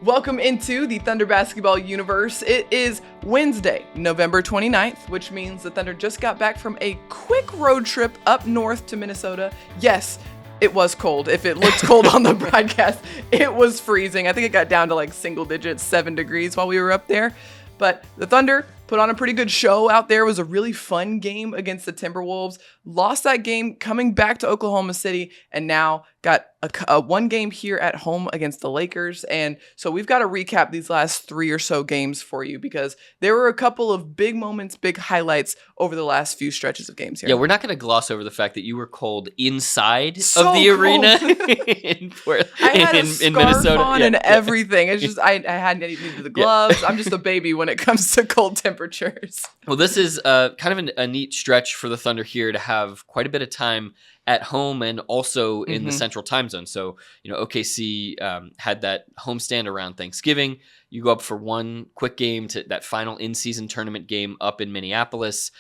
Welcome into the Thunder basketball universe. It is Wednesday, November 29th, which means the Thunder just got back from a quick road trip up north to Minnesota. Yes, it was cold. If it looked cold on the broadcast, it was freezing. I think it got down to like single digits, 7 degrees while we were up there. But the Thunder put on a pretty good show out there. It was a really fun game against the Timberwolves. Lost that game coming back to Oklahoma City, and now got a one game here at home against the Lakers. And so we've got to recap these last 3 or so games for you, because there were a couple of big moments, big highlights over the last few stretches of games here. Yeah, we're not going to gloss over the fact that you were cold inside So of the cold. arena I had a scarf Minnesota. on and everything. It's just I hadn't needed the gloves. I'm just a baby when it comes to cold temperatures. Well, this is kind of a neat stretch for the Thunder here to have quite a bit of time at home and also in the Central Time Zone. So, OKC had that homestand around Thanksgiving. You go up for one quick game to that final in-season tournament game up in Minneapolis.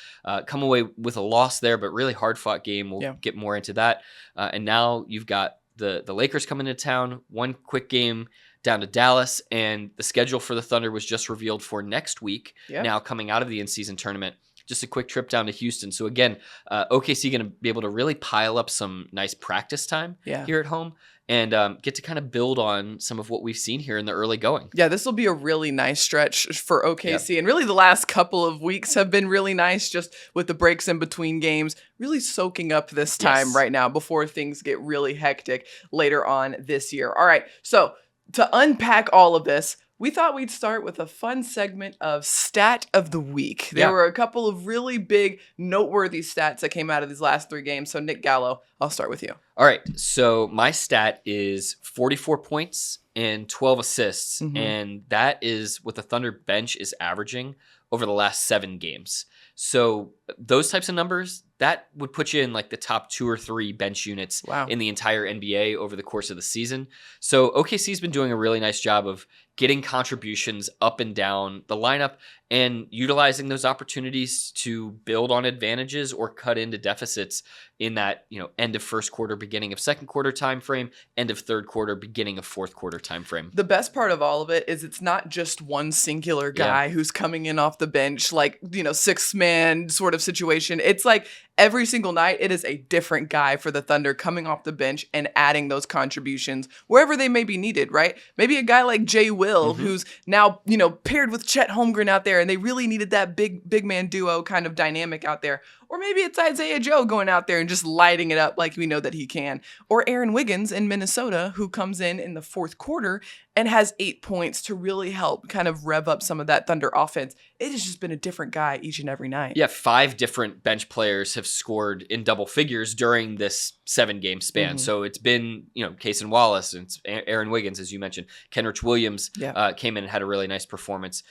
Come away with a loss there, but really hard-fought game. We'll get more into that. And now you've got the Lakers coming into town, one quick game down to Dallas, and the schedule for the Thunder was just revealed for next week. Now coming out of the in-season tournament. Just a quick trip down to Houston. So again, OKC going to be able to really pile up some nice practice time here at home and get to kind of build on some of what we've seen here in the early going. Yeah, this will be a really nice stretch for OKC. And really the last couple of weeks have been really nice, just with the breaks in between games, really soaking up this time right now before things get really hectic later on this year. All right, so to unpack all of this, we thought we'd start with a fun segment of Stat of the Week. There were a couple of really big, noteworthy stats that came out of these last 3 games. So, Nick Gallo, I'll start with you. All right. So, my stat is 44 points and 12 assists. And that is what the Thunder bench is averaging over the last 7 games. So, those types of numbers, that would put you in like the top 2 or 3 bench units in the entire NBA over the course of the season. So OKC's been doing a really nice job of getting contributions up and down the lineup and utilizing those opportunities to build on advantages or cut into deficits in that, end of first quarter, beginning of second quarter time frame, end of third quarter, beginning of fourth quarter time frame. The best part of all of it is it's not just one singular guy who's coming in off the bench, like, 6-man sort of situation. It's like every single night, it is a different guy for the Thunder coming off the bench and adding those contributions wherever they may be needed, right? Maybe a guy like Jay Will, who's now, paired with Chet Holmgren out there, and they really needed that big man duo kind of dynamic out there. Or maybe it's Isaiah Joe going out there and just lighting it up like we know that he can. Or Aaron Wiggins in Minnesota, who comes in the fourth quarter and has 8 points to really help kind of rev up some of that Thunder offense. It has just been a different guy each and every night. Yeah, 5 different bench players have scored in double figures during this 7-game span. So it's been, Cason Wallace, and it's Aaron Wiggins, as you mentioned. Kenrich Williams came in and had a really nice performance.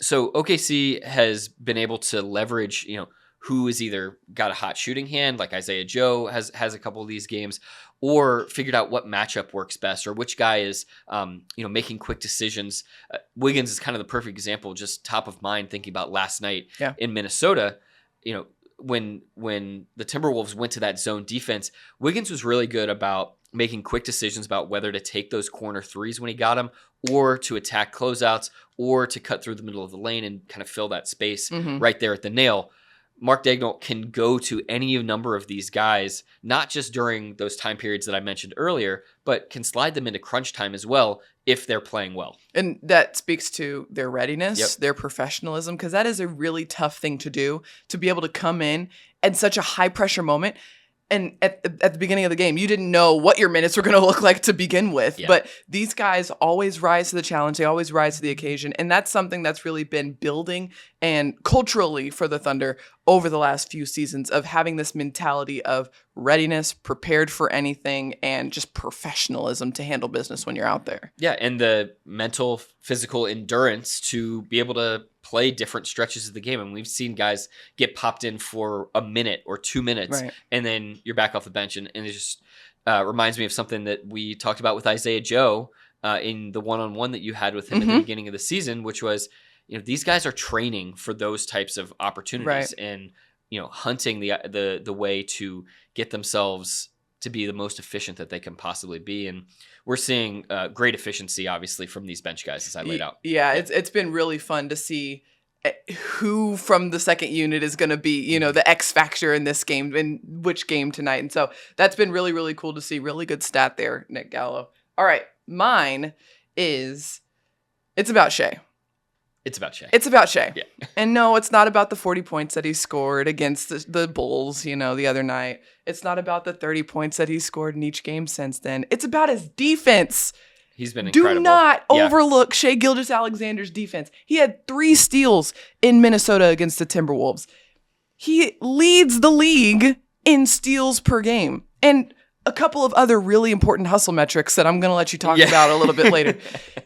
So OKC has been able to leverage, who has either got a hot shooting hand, like Isaiah Joe has a couple of these games, or figured out what matchup works best, or which guy is, making quick decisions. Wiggins is kind of the perfect example, just top of mind thinking about last night in Minnesota. When the Timberwolves went to that zone defense, Wiggins was really good about making quick decisions about whether to take those corner threes when he got them, or to attack closeouts, or to cut through the middle of the lane and kind of fill that space right there at the nail. Mark Daigneault can go to any number of these guys, not just during those time periods that I mentioned earlier, but can slide them into crunch time as well if they're playing well. And that speaks to their readiness, their professionalism, because that is a really tough thing to do, to be able to come in at such a high-pressure moment. And at the beginning of the game, you didn't know what your minutes were going to look like to begin with. But these guys always rise to the challenge. They always rise to the occasion. And that's something that's really been building and culturally for the Thunder over the last few seasons, of having this mentality of readiness, prepared for anything, and just professionalism to handle business when you're out there. Yeah, and the mental, physical endurance to be able to play different stretches of the game. And we've seen guys get popped in for a minute or 2 minutes, and then you're back off the bench. And it just reminds me of something that we talked about with Isaiah Joe in the one-on-one that you had with him at the beginning of the season, which was, these guys are training for those types of opportunities and, hunting the way to get themselves to be the most efficient that they can possibly be. And we're seeing great efficiency, obviously, from these bench guys, as I laid out. Yeah, it's been really fun to see who from the second unit is going to be, the X factor in this game, in which game tonight. And so that's been really, really cool to see. Really good stat there, Nick Gallo. All right, mine is, it's about Shai. It's about Shai. It's about Shai. Yeah. And no, it's not about the 40 points that he scored against the Bulls, the other night. It's not about the 30 points that he scored in each game since then. It's about his defense. He's been incredible. Do not overlook Shai Gilgeous-Alexander's defense. He had 3 steals in Minnesota against the Timberwolves. He leads the league in steals per game. And a couple of other really important hustle metrics that I'm going to let you talk about a little bit later.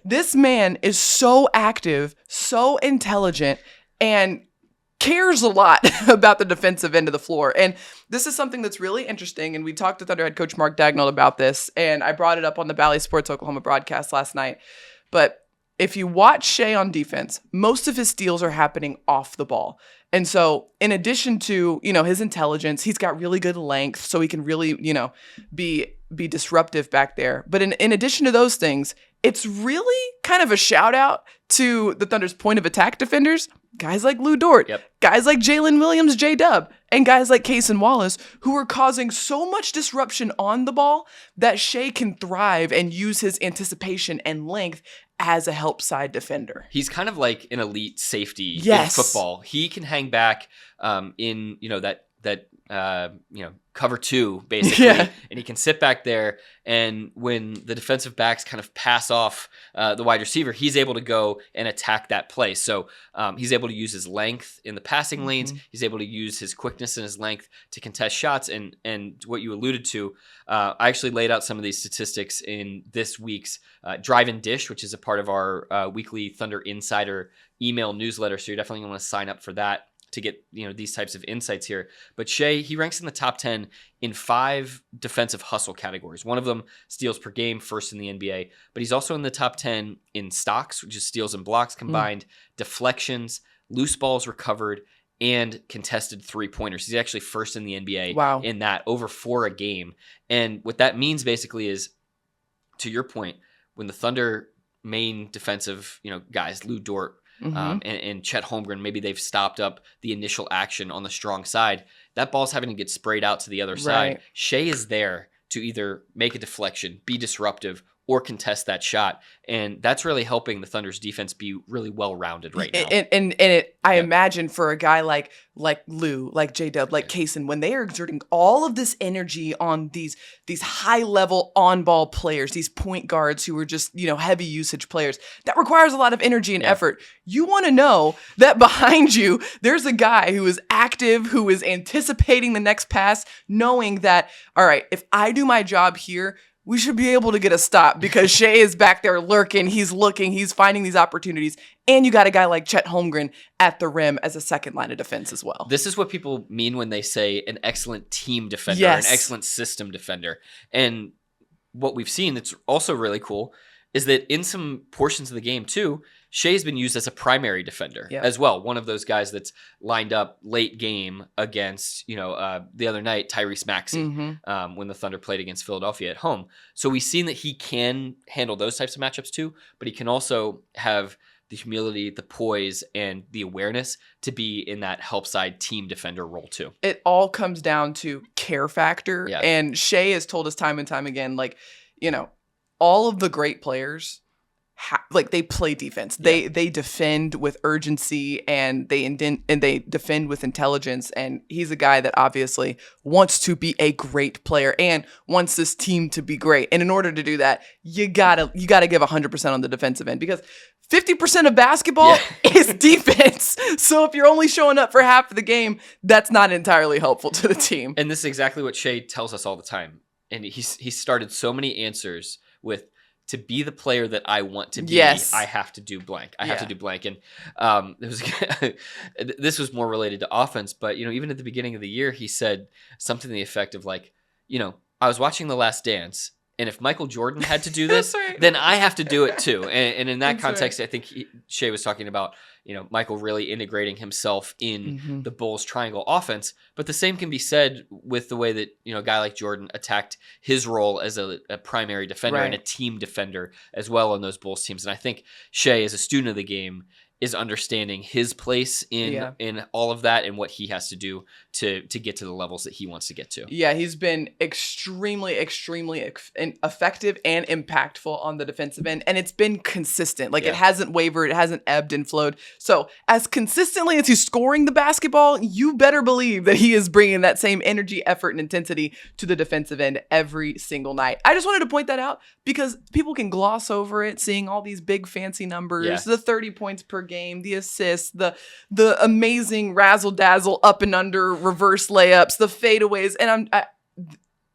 This man is so active, so intelligent, and cares a lot about the defensive end of the floor. And this is something that's really interesting. And we talked to Thunder head coach Mark Dagnall about this, and I brought it up on the Bally Sports Oklahoma broadcast last night. But if you watch Shai on defense, most of his steals are happening off the ball. And so in addition to, his intelligence, he's got really good length, so he can really, be disruptive back there. But in addition to those things, it's really kind of a shout out to the Thunder's point of attack defenders, guys like Lou Dort, guys like Jalen Williams, J-Dub, and guys like Cason Wallace, who are causing so much disruption on the ball that Shai can thrive and use his anticipation and length as a help side defender. He's kind of like an elite safety in football. He can hang back in that cover 2 basically, and he can sit back there. And when the defensive backs kind of pass off the wide receiver, he's able to go and attack that play. So he's able to use his length in the passing lanes. He's able to use his quickness and his length to contest shots. And what you alluded to, I actually laid out some of these statistics in this week's Drive and Dish, which is a part of our weekly Thunder Insider email newsletter. So you're definitely going to sign up for that to get these types of insights here. But Shai, he ranks in the top 10 in 5 defensive hustle categories. One of them, steals per game, first in the NBA. But he's also in the top 10 in stocks, which is steals and blocks combined, deflections, loose balls recovered, and contested 3-pointers. He's actually first in the NBA in that, over 4 a game. And what that means basically is, to your point, when the Thunder main defensive guys, Lou Dort, and Chet Holmgren, maybe they've stopped up the initial action on the strong side, that ball's having to get sprayed out to the other side. Shai is there to either make a deflection, be disruptive, or contest that shot. And that's really helping the Thunder's defense be really well-rounded right now. I imagine for a guy like Lou, like J-Dub, like Cason, when they are exerting all of this energy on these high-level on-ball players, these point guards who are just, heavy usage players, that requires a lot of energy and effort. You want to know that behind you, there's a guy who is active, who is anticipating the next pass, knowing that, all right, if I do my job here, we should be able to get a stop because Shai is back there lurking. He's looking. He's finding these opportunities. And you got a guy like Chet Holmgren at the rim as a second line of defense as well. This is what people mean when they say an excellent team defender, an excellent system defender. And what we've seen that's also really cool is that in some portions of the game too, Shai's been used as a primary defender as well. One of those guys that's lined up late game against, the other night, Tyrese Maxey, when the Thunder played against Philadelphia at home. So we've seen that he can handle those types of matchups too, but he can also have the humility, the poise, and the awareness to be in that help side team defender role too. It all comes down to care factor. Yeah. And Shai has told us time and time again, all of the great players, they play defense. They defend with urgency and they defend with intelligence. And he's a guy that obviously wants to be a great player and wants this team to be great. And in order to do that, you gotta give 100% on the defensive end because 50% of basketball is defense. So if you're only showing up for half of the game, that's not entirely helpful to the team. And this is exactly what Shai tells us all the time. And he started so many answers with, to be the player that I want to be, I have to do blank. I have to do blank. And this was more related to offense, but even at the beginning of the year, he said something to the effect of I was watching The Last Dance And if Michael Jordan had to do this, right. then I have to do it too. And in that That's context, I think Shai was talking about, Michael really integrating himself in the Bulls triangle offense. But the same can be said with the way that, a guy like Jordan attacked his role as a primary defender and a team defender as well on those Bulls teams. And I think Shai, as a student of the game, is understanding his place in all of that and what he has to do to get to the levels that he wants to get to. Yeah, he's been extremely effective and impactful on the defensive end, and it's been consistent. It hasn't wavered, it hasn't ebbed and flowed. So as consistently as he's scoring the basketball, you better believe that he is bringing that same energy, effort, and intensity to the defensive end every single night. I just wanted to point that out because people can gloss over it, seeing all these big fancy numbers, the 30 points per game, the assists, the amazing razzle-dazzle up and under reverse layups, the fadeaways, and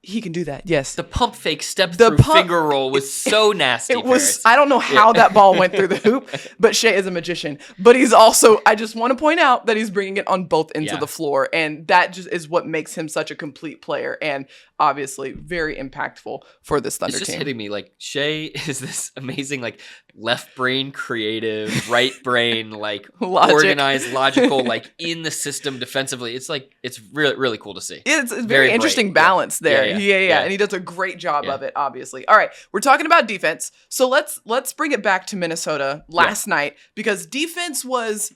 he can do that. Yes. The pump fake step-through finger roll was so nasty. It was. I don't know how that ball went through the hoop, but Shai is a magician. But he's also, I just want to point out that he's bringing it on both ends of the floor, and that just is what makes him such a complete player, and obviously very impactful for this Thunder team. It's just hitting me Shai is this amazing left brain creative, right brain organized, logical, in the system defensively. It's really, really cool to see. It's very interesting balance there. Yeah. And he does a great job of it, obviously. All right, we're talking about defense. So let's bring it back to Minnesota last night, because defense was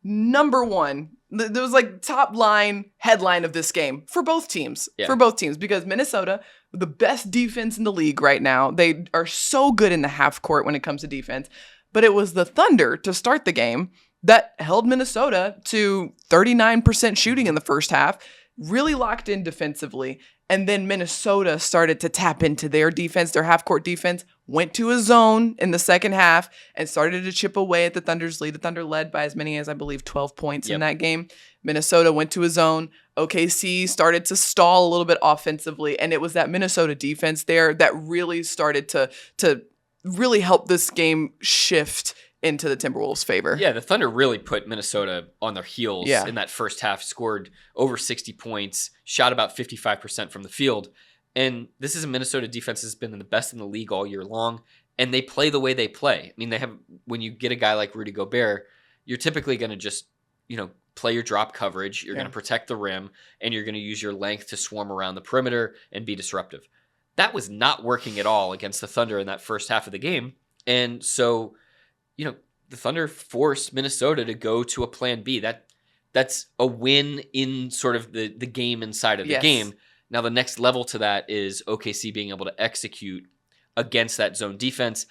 number one. There was top line headline of this game for both teams. Because Minnesota, the best defense in the league right now, they are so good in the half court when it comes to defense. But it was the Thunder to start the game that held Minnesota to 39% shooting in the first half, really locked in defensively. And then Minnesota started to tap into their defense, their half-court defense, went to a zone in the second half and started to chip away at the Thunder's lead. The Thunder led by as many as, I believe, 12 points in that game. Minnesota went to a zone. OKC started to stall a little bit offensively, and it was that Minnesota defense there that really started to really help this game shift into the Timberwolves' favor. Yeah, the Thunder really put Minnesota on their heels in that first half, scored over 60 points, shot about 55% from the field. And this is a Minnesota defense that's been the best in the league all year long, and they play the way they play. I mean, when you get a guy like Rudy Gobert, you're typically going to just, play your drop coverage, you're going to protect the rim, and you're going to use your length to swarm around the perimeter and be disruptive. That was not working at all against the Thunder in that first half of the game. And so, the Thunder forced Minnesota to go to a plan B. That's a win in sort of the game inside of the game. Now, the next level to that is OKC being able to execute against that zone defense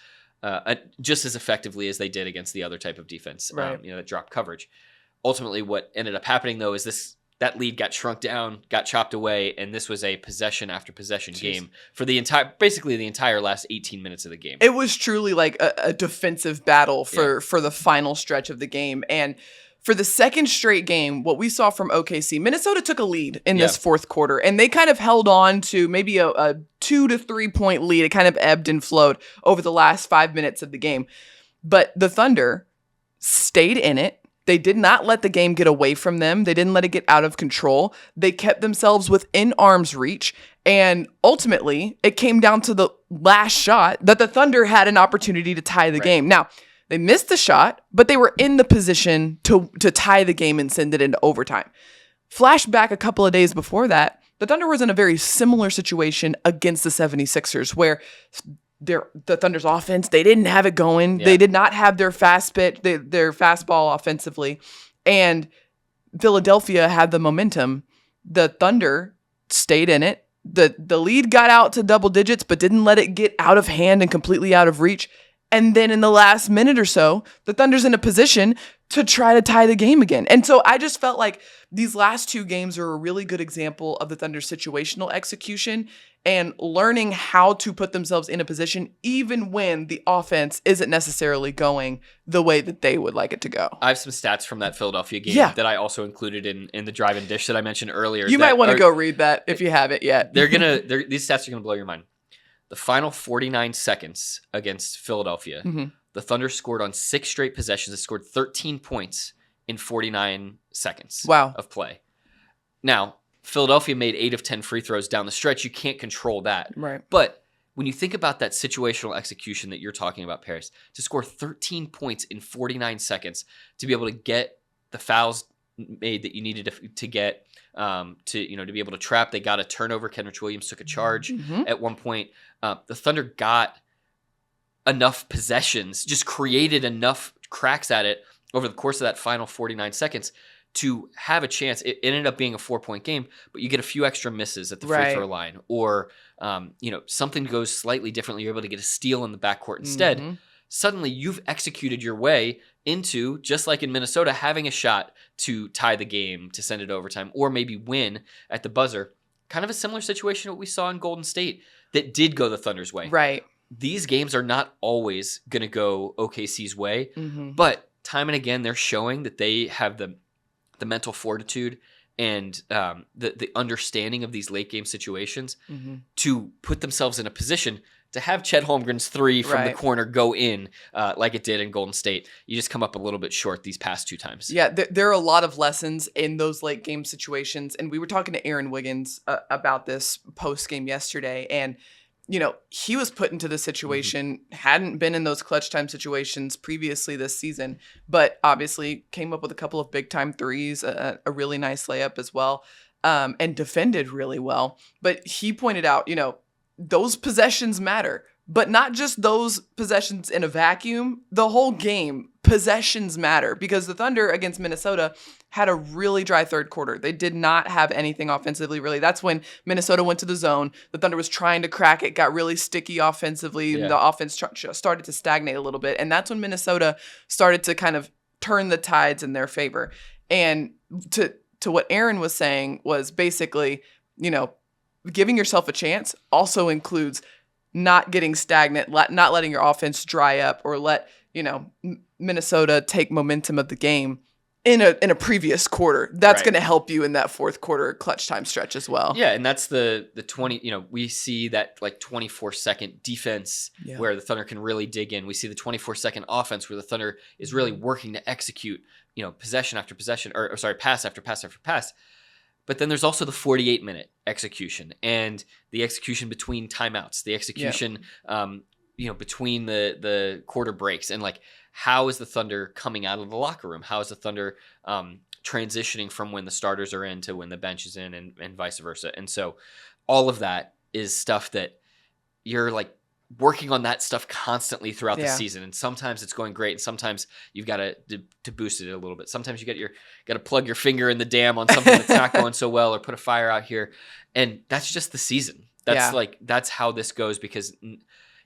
just as effectively as they did against the other type of defense, that drop coverage. Ultimately, what ended up happening, though, is that lead got shrunk down, got chopped away, and this was a possession after possession game for basically the entire last 18 minutes of the game. It was truly like a defensive battle for the final stretch of the game. And for the second straight game, what we saw from OKC, Minnesota took a lead in this fourth quarter, and they kind of held on to maybe a 2 to 3 point lead. It kind of ebbed and flowed over the last 5 minutes of the game. But the Thunder stayed in it. They did not let the game get away from them. They didn't let it get out of control. They kept themselves within arm's reach. And ultimately, it came down to the last shot that the Thunder had an opportunity to tie the game. Now, they missed the shot, but they were in the position to tie the game and send it into overtime. Flashback a couple of days before that, the Thunder was in a very similar situation against the 76ers, where the Thunder's offense, they didn't have it going. They did not have their their fastball offensively. And Philadelphia had the momentum. The Thunder stayed in it. The lead got out to double digits, but didn't let it get out of hand and completely out of reach. And then in the last minute or so, the Thunder's in a position to try to tie the game again. And so I just felt like these last two games are a really good example of the Thunder's situational execution and learning how to put themselves in a position even when the offense isn't necessarily going the way that they would like it to go. I have some stats from that Philadelphia game that I also included in the drive and dish that I mentioned earlier. You might want to go read that if you haven't yet. These stats are going to blow your mind. The final 49 seconds against Philadelphia, the Thunder scored on 6 straight possessions. They scored 13 points in 49 seconds of play. Now, Philadelphia made 8 of 10 free throws down the stretch. You can't control that. Right. But when you think about that situational execution that you're talking about, Paris, to score 13 points in 49 seconds, to be able to get the fouls made that you needed to get, to be able to trap. They got a turnover. Kenrich Williams took a charge at one point. The Thunder got enough possessions, just created enough cracks at it over the course of that final 49 seconds to have a chance. It ended up being a 4-point game, but you get a few extra misses at the free throw line, or something goes slightly differently. You're able to get a steal in the backcourt instead. Suddenly you've executed your way into, just like in Minnesota, having a shot to tie the game, to send it overtime, or maybe win at the buzzer. Kind of a similar situation to what we saw in Golden State that did go the Thunder's way. Right. These games are not always going to go OKC's way, but time and again, they're showing that they have the mental fortitude and the understanding of these late game situations to put themselves in a position to have Chet Holmgren's three from the corner go in like it did in Golden State. You just come up a little bit short these past two times. Yeah, there are a lot of lessons in those late game situations. And we were talking to Aaron Wiggins about this post game yesterday. And, he was put into the situation, hadn't been in those clutch time situations previously this season, but obviously came up with a couple of big time threes, a really nice layup as well, and defended really well. But he pointed out, those possessions matter, but not just those possessions in a vacuum. The whole game, possessions matter, because the Thunder against Minnesota had a really dry third quarter. They did not have anything offensively, really. That's when Minnesota went to the zone. The Thunder was trying to crack it, got really sticky offensively. Yeah. The offense started to stagnate a little bit. And that's when Minnesota started to kind of turn the tides in their favor. And to what Aaron was saying was basically, giving yourself a chance also includes not getting stagnant, not letting your offense dry up, or let, Minnesota take momentum of the game in a previous quarter. That's going to help you in that fourth quarter clutch time stretch as well. Yeah, and that's the 20, we see that like 24-second defense where the Thunder can really dig in. We see the 24-second offense where the Thunder is really working to execute, possession after possession, or pass after pass after pass. But then there's also the 48-minute execution, and the execution between timeouts, the execution, between the quarter breaks, and like, how is the Thunder coming out of the locker room? How is the Thunder transitioning from when the starters are in to when the bench is in, and vice versa? And so all of that is stuff that you're like working on that stuff constantly throughout the season. And sometimes it's going great, and sometimes you've got to boost it a little bit. Sometimes you got to plug your finger in the dam on something that's not going so well, or put a fire out here. And that's just the season. That's how this goes, because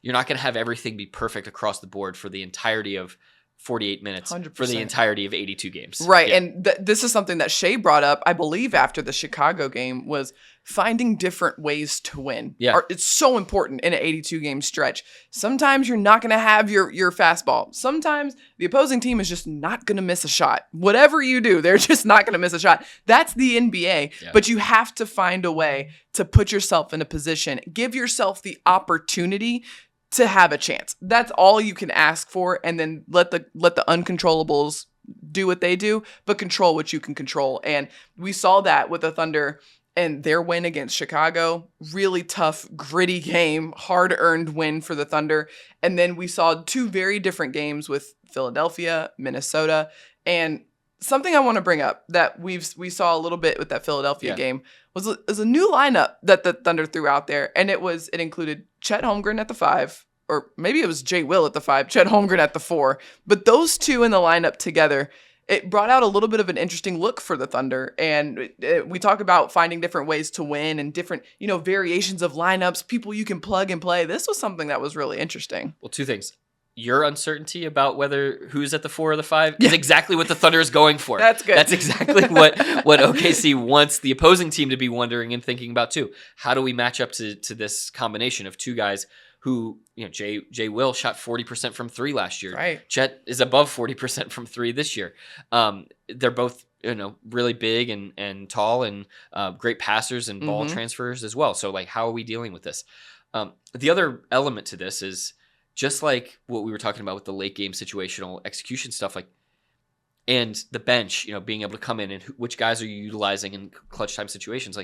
you're not going to have everything be perfect across the board for the entirety of 48 minutes, 100%. For the entirety of 82 games. Right. Yeah. And this is something that Shai brought up, I believe, after the Chicago game, was finding different ways to win. Yeah. It's so important in an 82-game stretch. Sometimes you're not going to have your fastball. Sometimes the opposing team is just not going to miss a shot. Whatever you do, they're just not going to miss a shot. That's the NBA. Yeah. But you have to find a way to put yourself in a position, give yourself the opportunity to have a chance. That's all you can ask for, and then let the uncontrollables do what they do, but control what you can control. And we saw that with the Thunder and their win against Chicago. Really tough, gritty game, hard-earned win for the Thunder. And then we saw two very different games with Philadelphia, Minnesota, and something I want to bring up that we saw a little bit with that Philadelphia game was a new lineup that the Thunder threw out there, and it included Chet Holmgren at the 5, or maybe it was Jay Will at the 5, Chet Holmgren at the 4. But those two in the lineup together, it brought out a little bit of an interesting look for the Thunder. And we talk about finding different ways to win and different, variations of lineups, people you can plug and play. This was something that was really interesting. Well, two things. Your uncertainty about whether who's at the 4 or the 5 is exactly what the Thunder is going for. That's good. That's exactly what OKC wants the opposing team to be wondering and thinking about too. How do we match up to this combination of two guys who, Jay Will shot 40% from 3 last year. Right. Chet is above 40% from 3 this year. They're both, really big and tall and great passers and ball transfers as well. So how are we dealing with this? The other element to this is, just like what we were talking about with the late game situational execution stuff, and the bench, being able to come in and which guys are you utilizing in clutch time situations.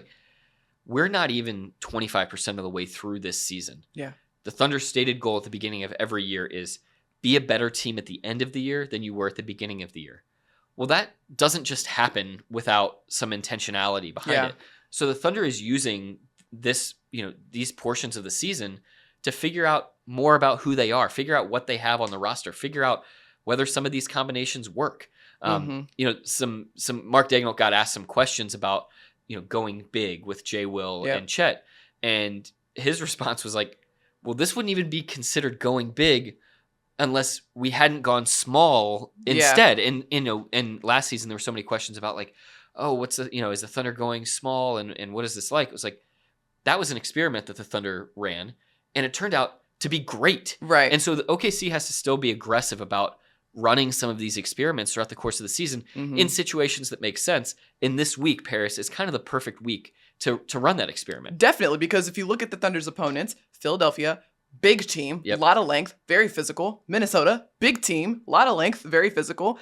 We're not even 25% of the way through this season. Yeah. the Thunder's stated goal at the beginning of every year is be a better team at the end of the year than you were at the beginning of the year. Well, that doesn't just happen without some intentionality behind it. So the Thunder is using this, these portions of the season to figure out more about who they are, figure out what they have on the roster, figure out whether some of these combinations work. Some Mark Daigneault got asked some questions about, going big with Jay Will and Chet. And his response was like, well, this wouldn't even be considered going big unless we hadn't gone small instead. And last season, there were so many questions about like, oh, is the Thunder going small and what is this like? It was like, that was an experiment that the Thunder ran and it turned out to be great. Right. And so the OKC has to still be aggressive about running some of these experiments throughout the course of the season in situations that make sense. And this week, Paris, is kind of the perfect week to run that experiment. Definitely, because if you look at the Thunder's opponents, Philadelphia, big team, a lot of length, very physical. Minnesota, big team, a lot of length, very physical.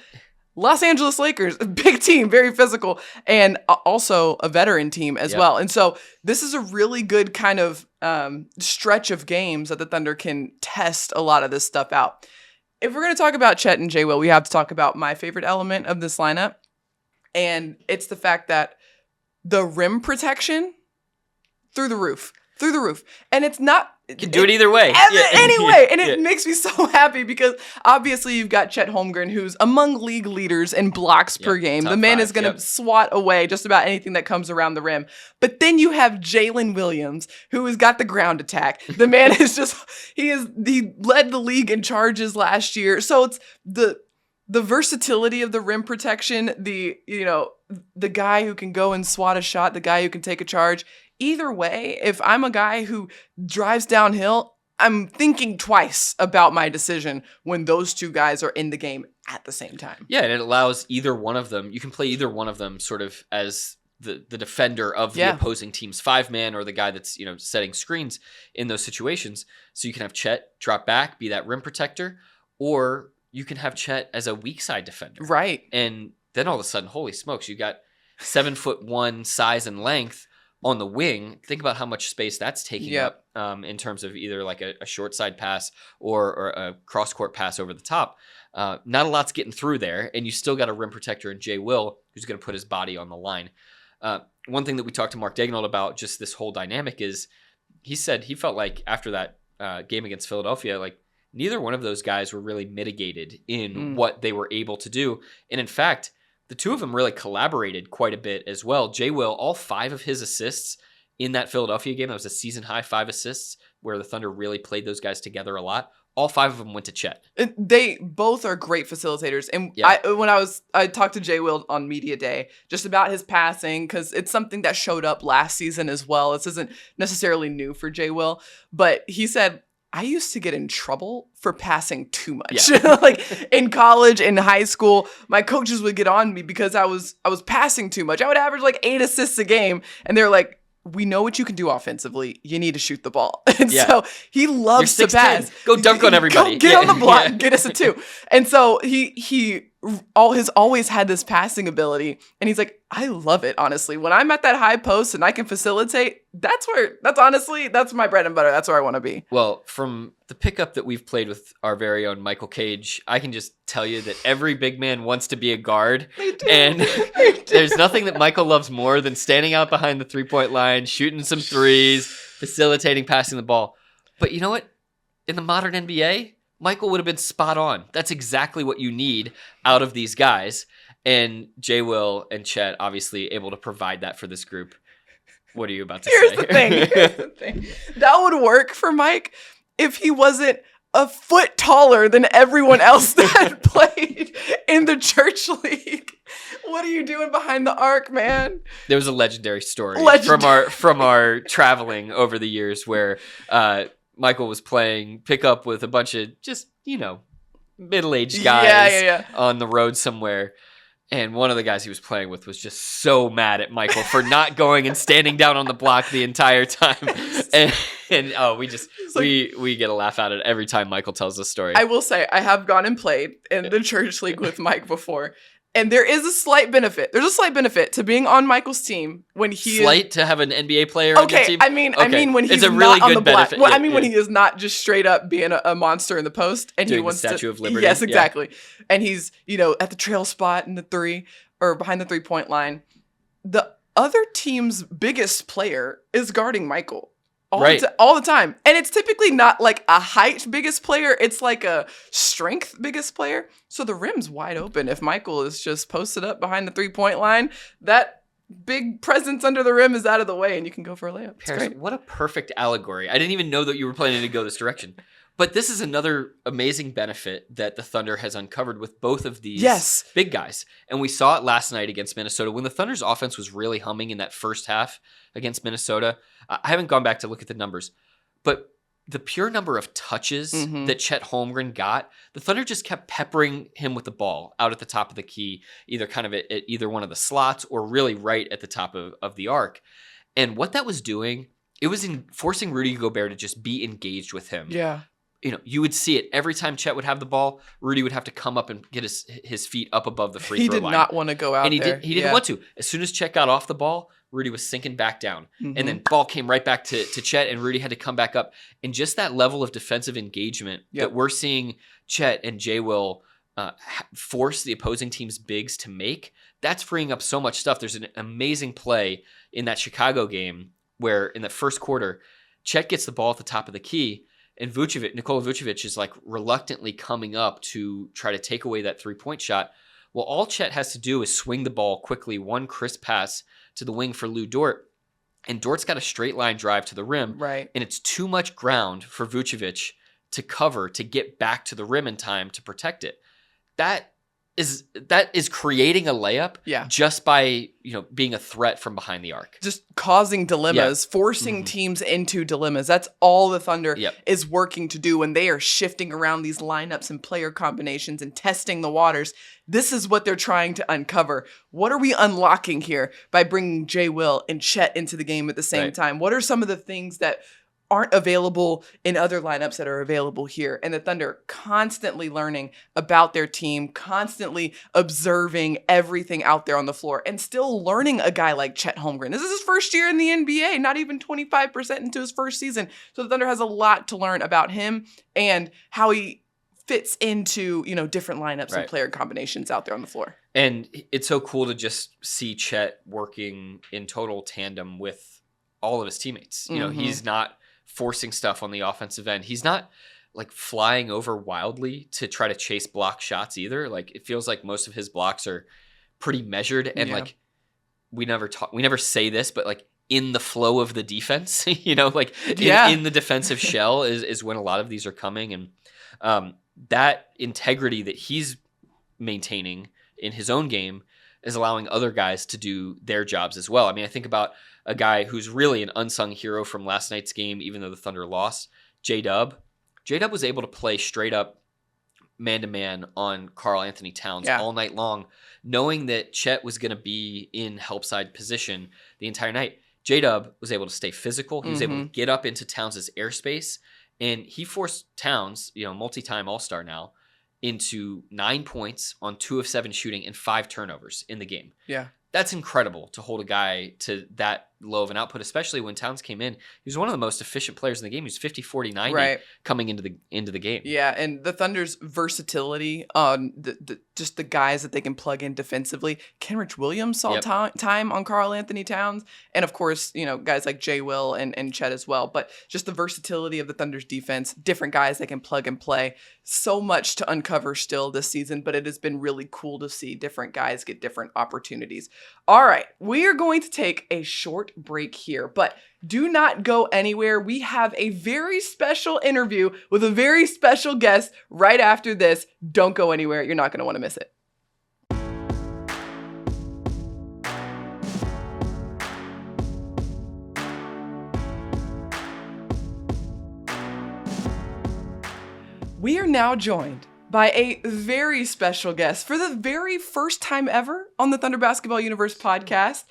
Los Angeles Lakers, big team, very physical, and also a veteran team as well. And so this is a really good kind of stretch of games that the Thunder can test a lot of this stuff out. If we're going to talk about Chet and Jay Will, we have to talk about my favorite element of this lineup, and it's the fact that the rim protection through the roof. And it's not... You can do it either way. Anyway, and it makes me so happy because obviously you've got Chet Holmgren, who's among league leaders in blocks per game. The man is going to swat away just about anything that comes around the rim. But then you have Jalen Williams, who has got the ground attack. The man is just, he led the league in charges last year. So it's the versatility of the rim protection, the guy who can go and swat a shot, the guy who can take a charge. Either way, if I'm a guy who drives downhill, I'm thinking twice about my decision when those two guys are in the game at the same time. Yeah, and it allows either one of them, you can play either one of them sort of as the defender of the opposing team's 5-man or the guy that's, setting screens in those situations. So you can have Chet drop back, be that rim protector, or you can have Chet as a weak side defender. Right. And then all of a sudden, holy smokes, you got 7'1" size and length on the wing. Think about how much space that's taking up in terms of either like a short side pass or a cross court pass over the top. Not a lot's getting through there, and you still got a rim protector in Jay Will who's going to put his body on the line. One thing that we talked to Mark Daigneault about just this whole dynamic is he said he felt like after that game against Philadelphia, like neither one of those guys were really mitigated in what they were able to do. And in fact, the two of them really collaborated quite a bit as well. Jay Will, all 5 of his assists in that Philadelphia game, that was a season-high 5 assists, where the Thunder really played those guys together a lot. All 5 of them went to Chet. They both are great facilitators. And I talked to Jay Will on Media Day just about his passing, because it's something that showed up last season as well. This isn't necessarily new for Jay Will, but he said, I used to get in trouble for passing too much. Yeah. Like in college, in high school, my coaches would get on me because I was passing too much. I would average like 8 assists a game, and they're like, we know what you can do offensively. You need to shoot the ball. And so he loves to pass. Go dunk on everybody. Get on the block. Get us a 2. And so he has always had this passing ability. And he's like, I love it, honestly. When I'm at that high post and I can facilitate, that's my bread and butter. That's where I want to be. Well, from the pickup that we've played with our very own Michael Cage, I can just tell you that every big man wants to be a guard. They do. And there's nothing that Michael loves more than standing out behind the 3-point line, shooting some threes, facilitating, passing the ball. But you know what? In the modern NBA, Michael would have been spot on. That's exactly what you need out of these guys. And Jay Will and Chet obviously able to provide that for this group. What are you about to say? Here's the thing. That would work for Mike if he wasn't a foot taller than everyone else that played in the church league. What are you doing behind the arc, man? There was a legendary story from our traveling over the years where Michael was playing pickup with a bunch of just, middle-aged guys on the road somewhere. And one of the guys he was playing with was just so mad at Michael for not going and standing down on the block the entire time. We get a laugh out of it every time Michael tells this story. I will say, I have gone and played in the church league with Mike before. And there is a slight benefit. There's a slight benefit to being on Michael's team when he Slight to have an NBA player on your team? I mean when he's it's a really not on good the block. benefit. Well, I mean when he is not just straight up being a monster in the post and Doing he wants the Statue of Liberty. Yes, exactly. Yeah. And he's, at the trail spot in the 3 or behind the 3-point line. The other team's biggest player is guarding Michael. All the time. And it's typically not like a height biggest player. It's like a strength biggest player. So the rim's wide open. If Michael is just posted up behind the 3-point line, that big presence under the rim is out of the way and you can go for a layup. It's great. What a perfect allegory. I didn't even know that you were planning to go this direction. But this is another amazing benefit that the Thunder has uncovered with both of these big guys. And we saw it last night against Minnesota when the Thunder's offense was really humming in that first half against Minnesota. I haven't gone back to look at the numbers, but the pure number of touches that Chet Holmgren got, the Thunder just kept peppering him with the ball out at the top of the key, either kind of at either one of the slots or really right at the top of the arc. And what that was doing, it was forcing Rudy Gobert to just be engaged with him. Yeah. You would see it every time Chet would have the ball. Rudy would have to come up and get his feet up above the free throw line. He did not want to go out there. He didn't want to. As soon as Chet got off the ball, Rudy was sinking back down. And then ball came right back to Chet, and Rudy had to come back up. And just that level of defensive engagement that we're seeing Chet and J. Will force the opposing team's bigs to make, that's freeing up so much stuff. There's an amazing play in that Chicago game where in the first quarter, Chet gets the ball at the top of the key, and Nikola Vucevic is like reluctantly coming up to try to take away that 3-point shot. Well, all Chet has to do is swing the ball quickly, one crisp pass to the wing for Lou Dort. And Dort's got a straight line drive to the rim. Right. And it's too much ground for Vucevic to cover to get back to the rim in time to protect it. That is creating a layup just by being a threat from behind the arc. Just causing dilemmas, forcing teams into dilemmas. That's all the Thunder is working to do when they are shifting around these lineups and player combinations and testing the waters. This is what they're trying to uncover. What are we unlocking here by bringing J. Will and Chet into the game at the same time? What are some of the things that aren't available in other lineups that are available here? And the Thunder constantly learning about their team, constantly observing everything out there on the floor, and still learning a guy like Chet Holmgren. This is his first year in the NBA, not even 25% into his first season. So the Thunder has a lot to learn about him and how he fits into, different lineups and player combinations out there on the floor. And it's so cool to just see Chet working in total tandem with all of his teammates. He's not forcing stuff on the offensive end. He's not like flying over wildly to try to chase block shots either. Like it feels like most of his blocks are pretty measured and like we never say this, but like in the flow of the defense, in the defensive shell is when a lot of these are coming. And that integrity that he's maintaining in his own game is allowing other guys to do their jobs as well. I mean, I think about a guy who's really an unsung hero from last night's game, even though the Thunder lost, J-Dub. J-Dub was able to play straight up man-to-man on Karl Anthony Towns all night long, knowing that Chet was going to be in help side position the entire night. J-Dub was able to stay physical. He was able to get up into Towns' airspace, and he forced Towns, multi-time All-Star now, into 9 points on 2 of 7 shooting and 5 turnovers in the game. Yeah. That's incredible to hold a guy to that low of an output, especially when Towns came in. He was one of the most efficient players in the game. He was 50, 40, 90 coming into the game. Yeah, and the Thunder's versatility on just the guys that they can plug in defensively. Kenrich Williams saw time on Karl Anthony Towns, and of course, guys like J. Will and Chet as well. But just the versatility of the Thunder's defense, different guys they can plug and play. So much to uncover still this season, but it has been really cool to see different guys get different opportunities. All right, we are going to take a short break here, but do not go anywhere. We have a very special interview with a very special guest right after this. Don't go anywhere. You're not going to want to miss it. We are now joined by a very special guest for the very first time ever on the Thunder Basketball Universe podcast,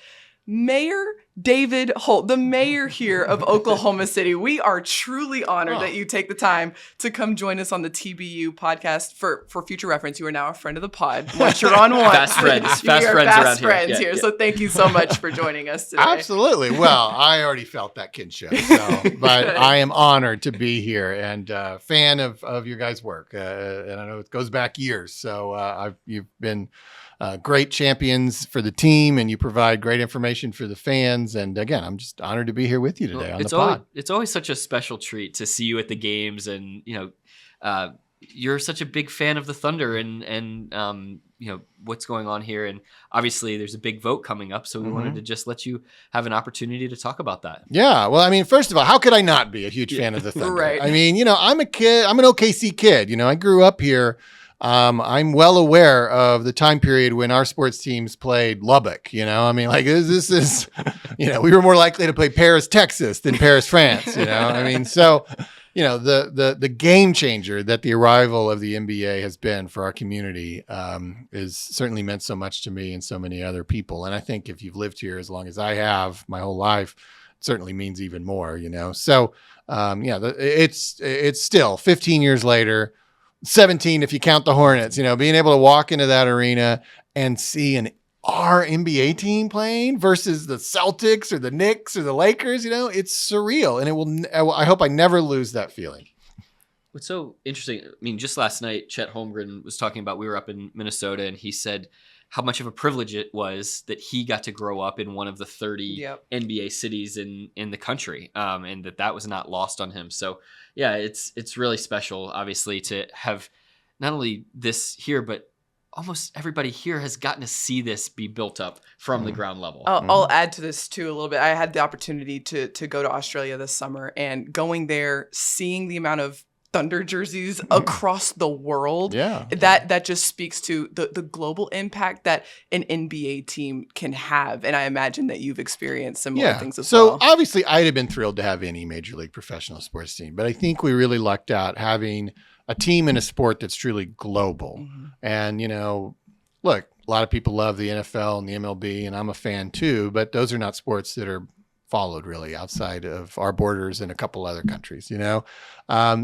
Mayor David Holt, the mayor here of Oklahoma City. We are truly honored that you take the time to come join us on the TBU podcast. For future reference, you are now a friend of the pod. Once you're on one, fast friends fast friends here. Yeah. So thank you so much for joining us today. Absolutely. Well, I already felt that kinship, but I am honored to be here and fan of your guys' work. And I know it goes back years. So you've been great champions for the team, and you provide great information for the fans. And again, I'm just honored to be here with you today on the pod. It's always such a special treat to see you at the games, and you're such a big fan of the Thunder, and what's going on here. And obviously, there's a big vote coming up, so we wanted to just let you have an opportunity to talk about that. Yeah, well, I mean, first of all, how could I not be a huge fan of the Thunder? Right. I mean, I'm a kid. I'm an OKC kid. I grew up here. I'm well aware of the time period when our sports teams played Lubbock. I mean, like this is, we were more likely to play Paris, Texas than Paris, France. I mean, so, the game changer that the arrival of the NBA has been for our community is certainly meant so much to me and so many other people. And I think if you've lived here as long as I have, my whole life, it certainly means even more. So, it's still 15 years later. 17 if you count the Hornets, being able to walk into that arena and see our NBA team playing versus the Celtics or the Knicks or the Lakers, it's surreal. And I hope I never lose that feeling. What's so interesting, I mean, just last night, Chet Holmgren was talking about, we were up in Minnesota, and he said how much of a privilege it was that he got to grow up in one of the 30 NBA cities in the country, and that was not lost on him. So yeah, it's really special, obviously, to have not only this here, but almost everybody here has gotten to see this be built up from the ground level. I'll add to this too a little bit. I had the opportunity to go to Australia this summer, and going there, seeing the amount of Thunder jerseys across the world. That just speaks to the global impact that an NBA team can have. And I imagine that you've experienced similar things as well. So obviously I'd have been thrilled to have any major league professional sports team, but I think we really lucked out having a team in a sport that's truly global. And, look, a lot of people love the NFL and the MLB, and I'm a fan too, but those are not sports that are followed really outside of our borders in a couple other countries.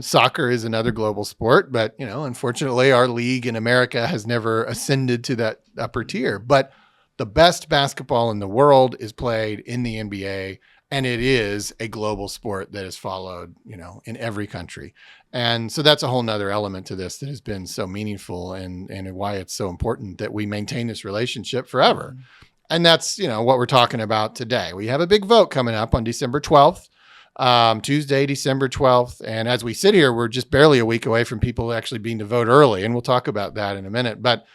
Soccer is another global sport, but unfortunately our league in America has never ascended to that upper tier. But the best basketball in the world is played in the NBA, and it is a global sport that is followed, in every country. And so that's a whole nother element to this that has been so meaningful, and why it's so important that we maintain this relationship forever. And that's, what we're talking about today. We have a big vote coming up on December 12th, Tuesday, December 12th. And as we sit here, we're just barely a week away from people actually being to vote early. And we'll talk about that in a minute. But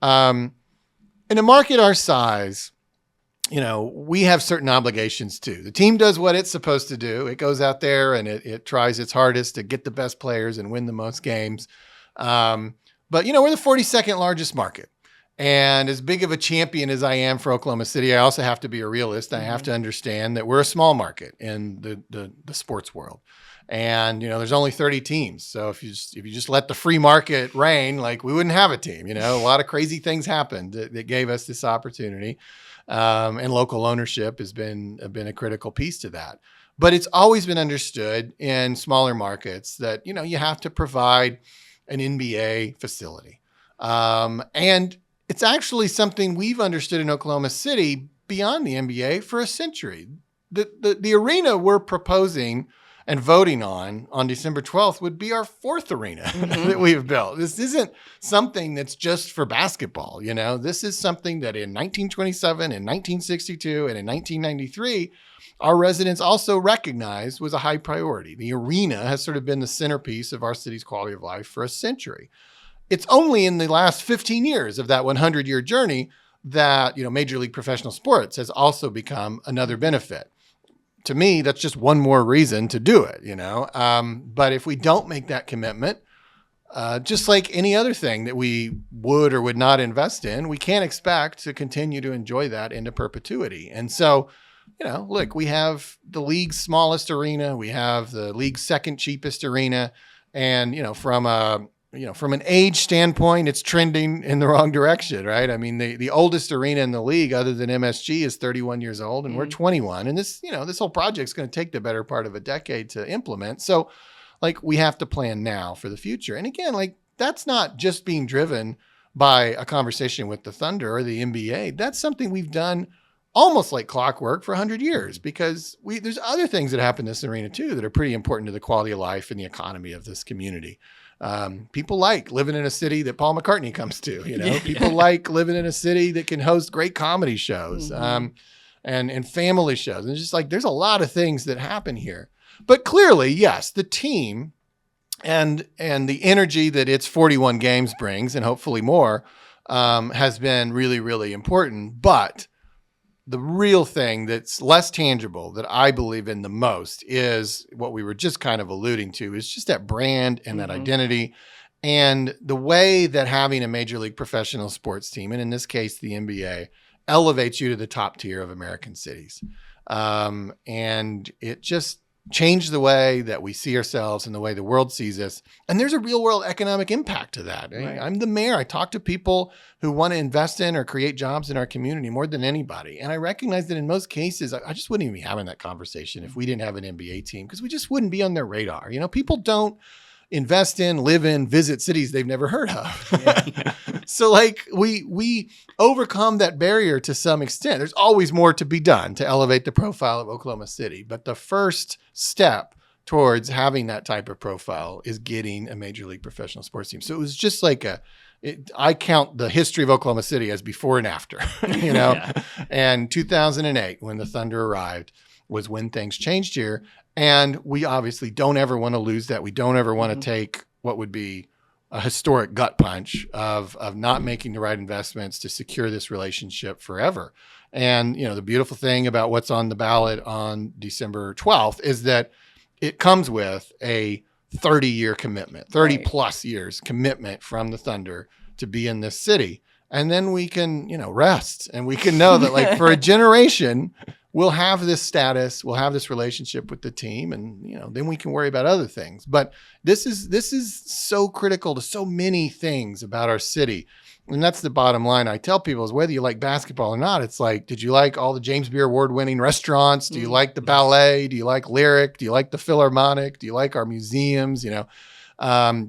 in a market our size, we have certain obligations too. The team does what it's supposed to do. It goes out there and it tries its hardest to get the best players and win the most games. But, we're the 42nd largest market. And as big of a champion as I am for Oklahoma City, I also have to be a realist. I have to understand that we're a small market in the sports world. And, there's only 30 teams. So if you just let the free market reign, like, we wouldn't have a team. A lot of crazy things happened that gave us this opportunity. And local ownership has been a critical piece to that. But it's always been understood in smaller markets that, you have to provide an NBA facility. And it's actually something we've understood in Oklahoma City beyond the NBA for a century. The arena we're proposing and voting on December 12th would be our fourth arena that we've built. This isn't something that's just for basketball. This is something that in 1927, in 1962, and in 1993, our residents also recognized was a high priority. The arena has sort of been the centerpiece of our city's quality of life for a century. It's only in the last 15 years of that 100-year journey that, Major League Professional Sports has also become another benefit. To me, that's just one more reason to do it, But if we don't make that commitment, just like any other thing that we would or would not invest in, we can't expect to continue to enjoy that into perpetuity. And so, look, we have the league's smallest arena. We have the league's second cheapest arena. And, from a from an age standpoint, it's trending in the wrong direction, right? I mean, the oldest arena in the league other than MSG is 31 years old and we're 21. And this whole project's going to take the better part of a decade to implement. So like we have to plan now for the future. And again, like that's not just being driven by a conversation with the Thunder or the NBA. That's something we've done almost like clockwork for 100 years because there's other things that happen in this arena too that are pretty important to the quality of life and the economy of this community. People like living in a city that Paul McCartney comes to, people like living in a city that can host great comedy shows, and family shows. And it's just like, there's a lot of things that happen here, but clearly, yes, the team and the energy that its 41 games brings and hopefully more, has been really, really important. But the real thing that's less tangible that I believe in the most is what we were just kind of alluding to is just that brand and that identity and the way that having a major league professional sports team, and in this case, the NBA, elevates you to the top tier of American cities. And it just changed the way that we see ourselves and the way the world sees us. And there's a real world economic impact to that. Right. I'm the mayor. I talk to people who want to invest in or create jobs in our community more than anybody. And I recognize that in most cases, I just wouldn't even be having that conversation if we didn't have an NBA team because we just wouldn't be on their radar. People don't invest in, live in, visit cities they've never heard of. So like we overcome that barrier to some extent. There's always more to be done to elevate the profile of Oklahoma City. But the first step towards having that type of profile is getting a major league professional sports team. So it was just like I count the history of Oklahoma City as before and after, And 2008, when the Thunder arrived, was when things changed here. And we obviously don't ever want to lose that. We don't ever want to take what would be a historic gut punch of not making the right investments to secure this relationship forever. And, the beautiful thing about what's on the ballot on December 12th is that it comes with a 30-year commitment, 30 plus years commitment from the Thunder to be in this city. And then we can, rest and we can know that like for a generation, we'll have this status, we'll have this relationship with the team, and then we can worry about other things. But this is so critical to so many things about our city. And that's the bottom line I tell people is whether you like basketball or not, it's like, did you like all the James Beard Award-winning restaurants? Do you like the ballet? Do you like Lyric? Do you like the Philharmonic? Do you like our museums? Do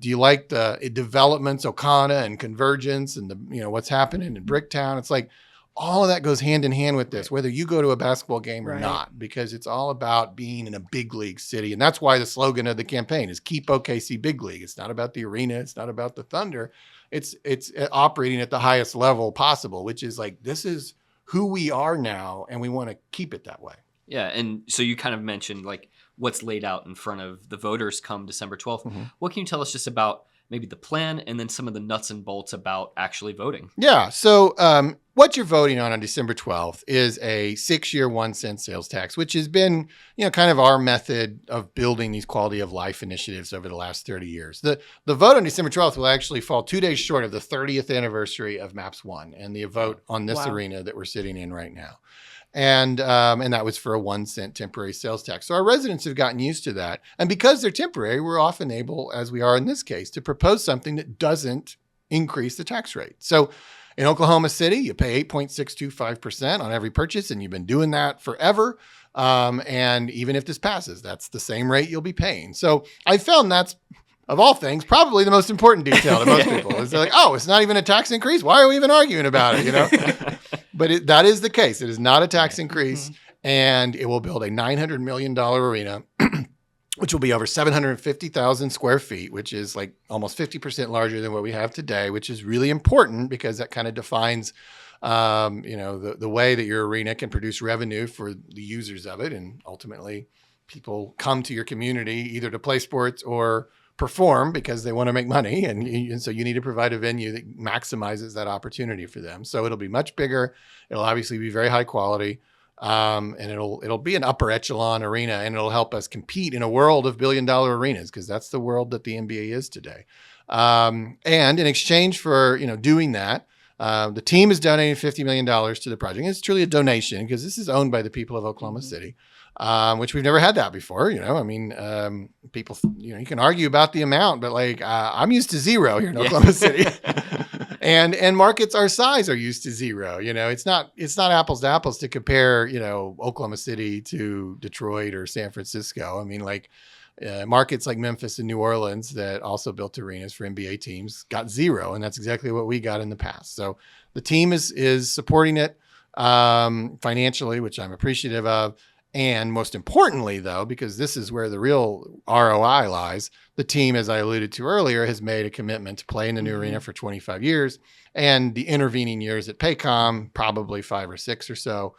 you like the developments, Okana and Convergence and the what's happening in Bricktown? It's like, all of that goes hand in hand with this, whether you go to a basketball game or not, because it's all about being in a big league city. And that's why the slogan of the campaign is Keep OKC Big League. It's not about the arena. It's not about the Thunder. It's operating at the highest level possible, which is like, this is who we are now, and we want to keep it that way. Yeah. And so you kind of mentioned like what's laid out in front of the voters come December 12th. What can you tell us just about maybe the plan and then some of the nuts and bolts about actually voting? Yeah. So what you're voting on December 12th is a 6-year 1-cent sales tax, which has been, kind of our method of building these quality of life initiatives over the last 30 years. The vote on December 12th will actually fall 2 days short of the 30th anniversary of MAPS 1 and the vote on this arena that we're sitting in right now. And that was for a 1-cent temporary sales tax. So our residents have gotten used to that. And because they're temporary, we're often able, as we are in this case, to propose something that doesn't increase the tax rate. So in Oklahoma City, you pay 8.625% on every purchase, and you've been doing that forever. And even if this passes, that's the same rate you'll be paying. So I found that's, of all things, probably the most important detail to most people. Is they're like, oh, it's not even a tax increase? Why are we even arguing about it, But that is the case. It is not a tax increase, and it will build a $900 million arena, which will be over 750,000 square feet, which is like almost 50% larger than what we have today, which is really important because that kind of defines, the way that your arena can produce revenue for the users of it. And ultimately, people come to your community either to play sports or perform because they want to make money. And so you need to provide a venue that maximizes that opportunity for them. So it'll be much bigger. It'll obviously be very high quality. And it'll be an upper echelon arena, and it'll help us compete in a world of billion-dollar arenas because that's the world that the NBA is today. And in exchange for doing that, the team is donating $50 million to the project. And it's truly a donation because this is owned by the people of Oklahoma City. which we've never had that before. I mean, people, you can argue about the amount, but like I'm used to zero here in Oklahoma City, and markets our size are used to zero. It's not apples to apples to compare, Oklahoma City to Detroit or San Francisco. I mean, like markets like Memphis and New Orleans that also built arenas for NBA teams got zero, and that's exactly what we got in the past. So the team is supporting it financially, which I'm appreciative of. And most importantly, though, because this is where the real ROI lies, the team, as I alluded to earlier, has made a commitment to play in the new arena for 25 years. And the intervening years at Paycom, probably 5 or 6 or so,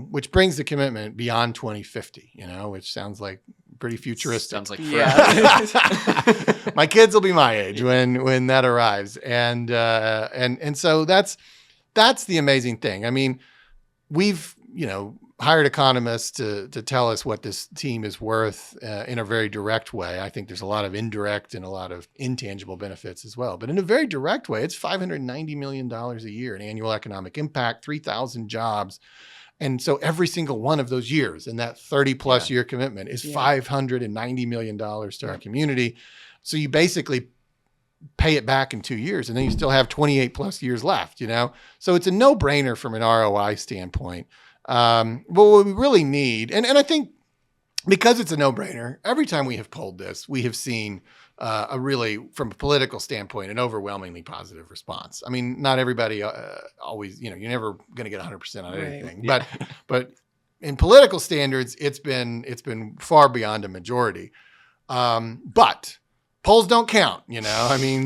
which brings the commitment beyond 2050, which sounds like pretty futuristic. Sounds like forever. Yeah. My kids will be my age when that arrives. And so that's the amazing thing. I mean, we've, hired economists to tell us what this team is worth in a very direct way. I think there's a lot of indirect and a lot of intangible benefits as well. But in a very direct way, it's $590 million a year in annual economic impact, 3,000 jobs. And so every single one of those years in that 30 plus year commitment is $590 million to our community. So you basically pay it back in 2 years, and then you still have 28 plus years left, So it's a no-brainer from an ROI standpoint. But what we really need, and I think because it's a no-brainer, every time we have polled this, we have seen a really, from a political standpoint, an overwhelmingly positive response. I mean, not everybody always, you're never going to get 100% on anything, but in political standards, it's been far beyond a majority. But polls don't count,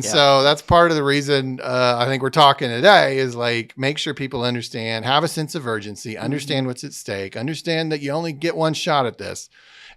so that's part of the reason I think we're talking today is like, make sure people understand, have a sense of urgency, understand what's at stake, understand that you only get one shot at this.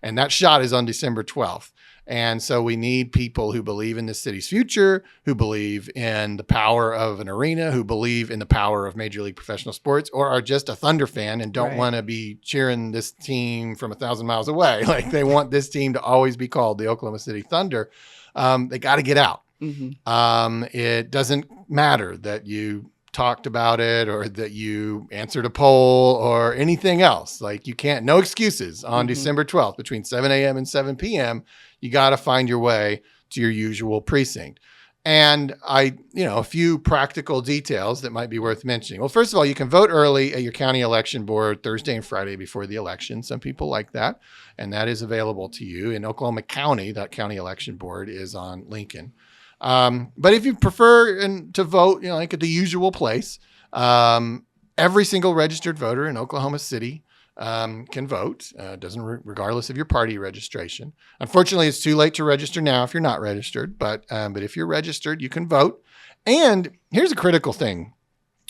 And that shot is on December 12th. And so we need people who believe in the city's future, who believe in the power of an arena, who believe in the power of Major League Professional Sports, or are just a Thunder fan and don't want to be cheering this team from 1,000 miles away. Like they want this team to always be called the Oklahoma City Thunder. They got to get out. It doesn't matter that you talked about it or that you answered a poll or anything else. Like you can't, no excuses on December 12th between 7 a.m. and 7 p.m. You got to find your way to your usual precinct. And a few practical details that might be worth mentioning. Well, first of all, you can vote early at your county election board Thursday and Friday before the election. Some people like that, and that is available to you. In Oklahoma County, that county election board is on Lincoln. But if you prefer to vote, like at the usual place, every single registered voter in Oklahoma City can vote, regardless of your party registration. Unfortunately, it's too late to register now if you're not registered, but if you're registered, you can vote. And here's a critical thing.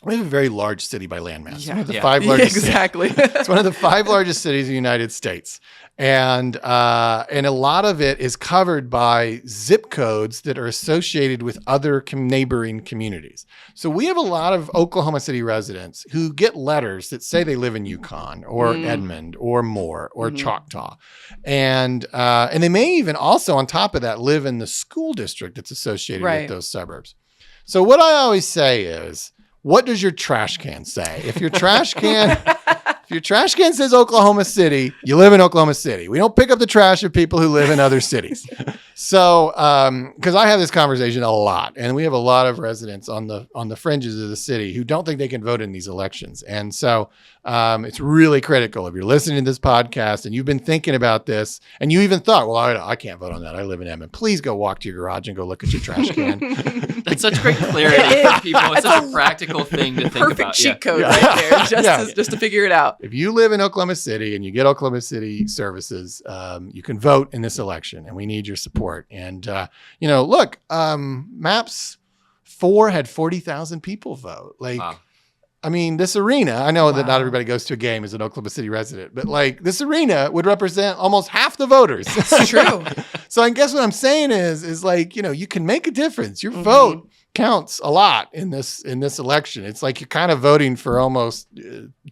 We have a very large city by landmass. One of the 5 largest. Exactly. It's one of the 5 largest cities in the United States. And a lot of it is covered by zip codes that are associated with other neighboring communities. So we have a lot of Oklahoma City residents who get letters that say they live in Yukon or Edmond or Moore or Choctaw. And they may even also, on top of that, live in the school district that's associated with those suburbs. So what I always say is, what does your trash can say? If your trash can says Oklahoma City, you live in Oklahoma City. We don't pick up the trash of people who live in other cities. So, because I have this conversation a lot, and we have a lot of residents on the fringes of the city who don't think they can vote in these elections. And so it's really critical. If you're listening to this podcast and you've been thinking about this, and you even thought, well, I can't vote on that. I live in Edmond. Please go walk to your garage and go look at your trash can. That's such great clarity for people. It's such a practical thing to think about. Perfect cheat code right there, just to figure it out. If you live in Oklahoma City and you get Oklahoma City services, you can vote in this election, and we need your support. And, look, Maps 4 had 40,000 people vote. Wow. I mean, this arena, I know that not everybody goes to a game as an Oklahoma City resident, but like this arena would represent almost half the voters. That's true. So I guess what I'm saying is like, you can make a difference. Your vote counts a lot in this election. It's like you're kind of voting for almost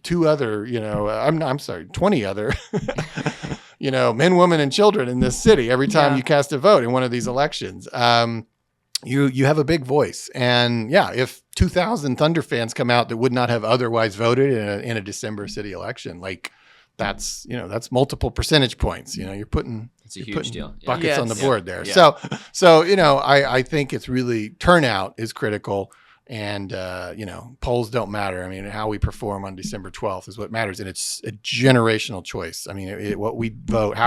20 other, men, women, and children in this city every time you cast a vote in one of these elections. You have a big voice. And if 2,000 Thunder fans come out that would not have otherwise voted in a December city election, like that's multiple percentage points. You're putting it's a huge deal. Buckets on the board there. Yeah. So I think it's really turnout is critical. And, polls don't matter. I mean, how we perform on December 12th is what matters. And it's a generational choice. I mean, how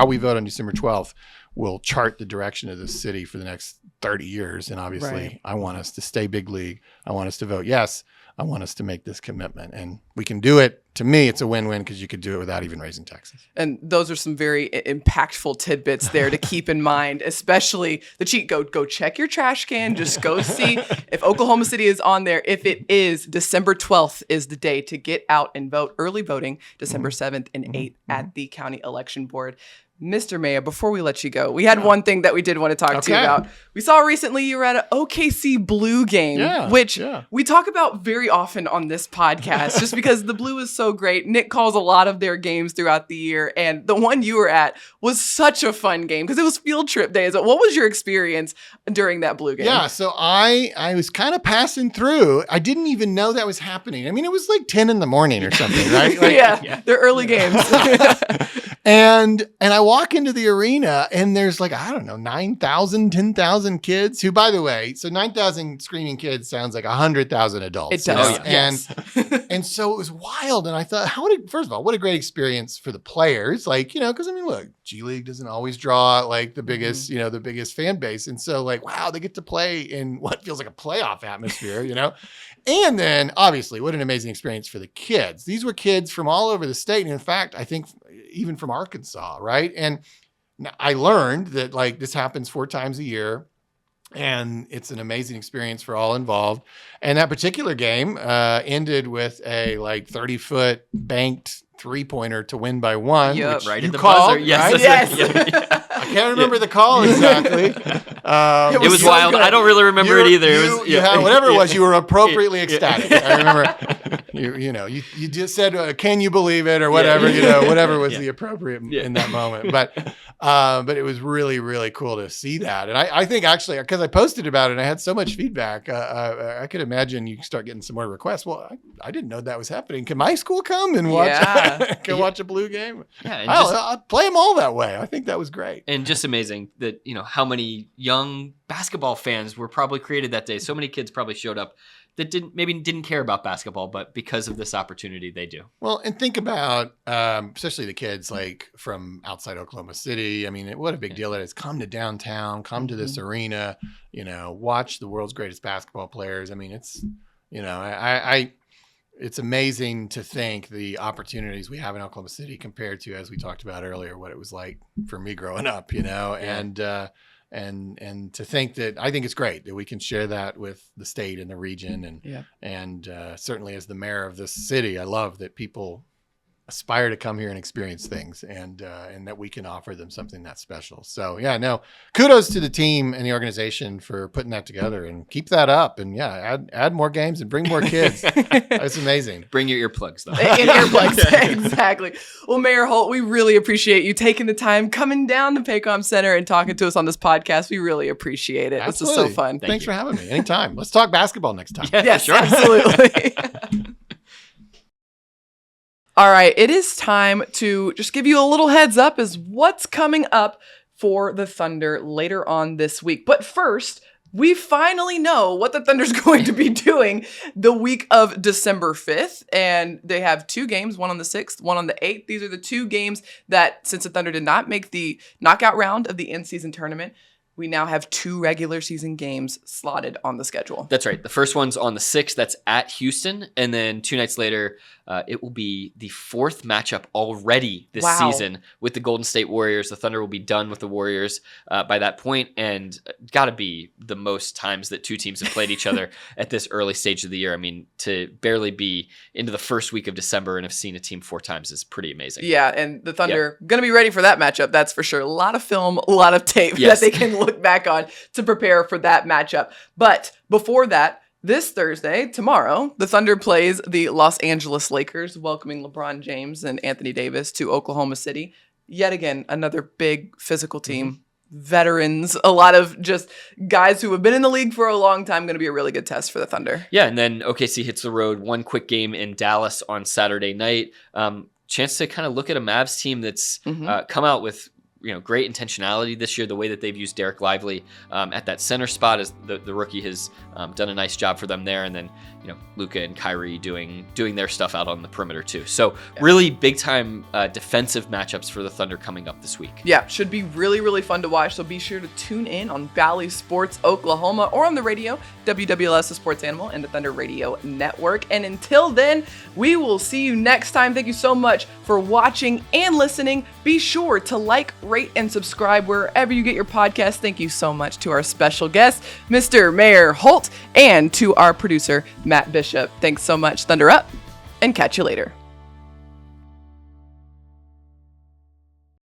we vote on December 12th will chart the direction of this city for the next 30 years. And obviously, I want us to stay big league. I want us to vote yes. I want us to make this commitment. And we can do it. To me, it's a win-win because you could do it without even raising taxes. And those are some very impactful tidbits there to keep in mind, especially the cheat code. Go check your trash can. Just go see if Oklahoma City is on there. If it is, December 12th is the day to get out and vote. Early voting, December 7th and 8th at the county election board. Mr. Mayor, before we let you go, we had one thing that we did want to talk to you about. We saw recently you were at an OKC Blue game, which we talk about very often on this podcast just because the Blue is so great. Nick calls a lot of their games throughout the year, and the one you were at was such a fun game because it was field trip days. What was your experience during that Blue game? Yeah, so I was kind of passing through. I didn't even know that was happening. I mean, it was like 10 in the morning or something, right? Like, they're early games. And I walk into the arena and there's 9,000, 10,000 kids who, by the way, so 9,000 screaming kids sounds like 100,000 adults. It does. And so it was wild. And I thought, first of all, what a great experience for the players. Because look, G League doesn't always draw the biggest, the biggest fan base. And so wow, they get to play in what feels like a playoff atmosphere, And then obviously what an amazing experience for the kids. These were kids from all over the state. And in fact, I think even from Arkansas, right? And I learned that this happens 4 times a year and it's an amazing experience for all involved. And that particular game ended with a 30-foot banked 3-pointer to win by 1. Yep. Which right you at the called, buzzer. Yes. Right? Yes. I can't remember the call exactly. It was so wild. good. I don't really remember it either. You had, whatever it was, you were appropriately ecstatic. I remember you just said, "Can you believe it?" or whatever, whatever was the appropriate in that moment. But it was really, really cool to see that. And I think actually, because I posted about it and I had so much feedback, I could imagine you start getting some more requests. Well, I didn't know that was happening. Can my school come and watch? Watch a Blue game? Yeah, and I'll play them all that way. I think that was great. And just amazing that, how many young basketball fans were probably created that day. So many kids probably showed up that didn't care about basketball, but because of this opportunity, they do. Well, and think about, especially the kids from outside Oklahoma City. I mean, what a big deal it is. Come to downtown, come to this arena, watch the world's greatest basketball players. I mean, it's, it's amazing to think the opportunities we have in Oklahoma City compared to, as we talked about earlier, what it was like for me growing up, and to think that I think it's great that we can share that with the state and the region. And certainly as the mayor of this city, I love that people aspire to come here and experience things and that we can offer them something that's special. So kudos to the team and the organization for putting that together and keep that up and add more games and bring more kids. That's amazing. Bring your earplugs though. And earplugs, exactly. Well, Mayor Holt, we really appreciate you taking the time, coming down to Paycom Center and talking to us on this podcast. We really appreciate it. Absolutely. This is so fun. Thanks for having me. Anytime. Let's talk basketball next time. Yes, sure. Absolutely. All right, it is time to just give you a little heads up as what's coming up for the Thunder later on this week. But first, we finally know what the Thunder's going to be doing the week of December 5th. And they have 2 games, one on the 6th, one on the 8th. These are the 2 games that, since the Thunder did not make the knockout round of the in-season tournament, we now have 2 regular season games slotted on the schedule. That's right. The first one's on the 6th. That's at Houston. And then 2 nights later, it will be the 4th matchup already this season with the Golden State Warriors. The Thunder will be done with the Warriors by that point, and got to be the most times that 2 teams have played each other at this early stage of the year. I mean, to barely be into the first week of December and have seen a team 4 times is pretty amazing. Yeah, and the Thunder going to be ready for that matchup, that's for sure. A lot of film, a lot of tape that they can look back on to prepare for that matchup. But before that, this Thursday, tomorrow, the Thunder plays the Los Angeles Lakers, welcoming LeBron James and Anthony Davis to Oklahoma City. Yet again, another big physical team, veterans, a lot of just guys who have been in the league for a long time. Going to be a really good test for the Thunder. Yeah, and then OKC hits the road. 1 quick game in Dallas on Saturday night. chance to kind of look at a Mavs team that's come out with great intentionality this year. The way that they've used Derek Lively at that center spot as the rookie has done a nice job for them there, and then Luka and Kyrie doing their stuff out on the perimeter too. So really big time defensive matchups for the Thunder coming up this week. Yeah, should be really, really fun to watch. So be sure to tune in on Valley Sports Oklahoma or on the radio, WWLS, the Sports Animal, and the Thunder Radio Network. And until then, we will see you next time. Thank you so much for watching and listening. Be sure to like, rate, and subscribe wherever you get your podcast. Thank you so much to our special guest, Mr. Mayor Holt, and to our producer, Matt Bishop. Thanks so much. Thunder up, and catch you later.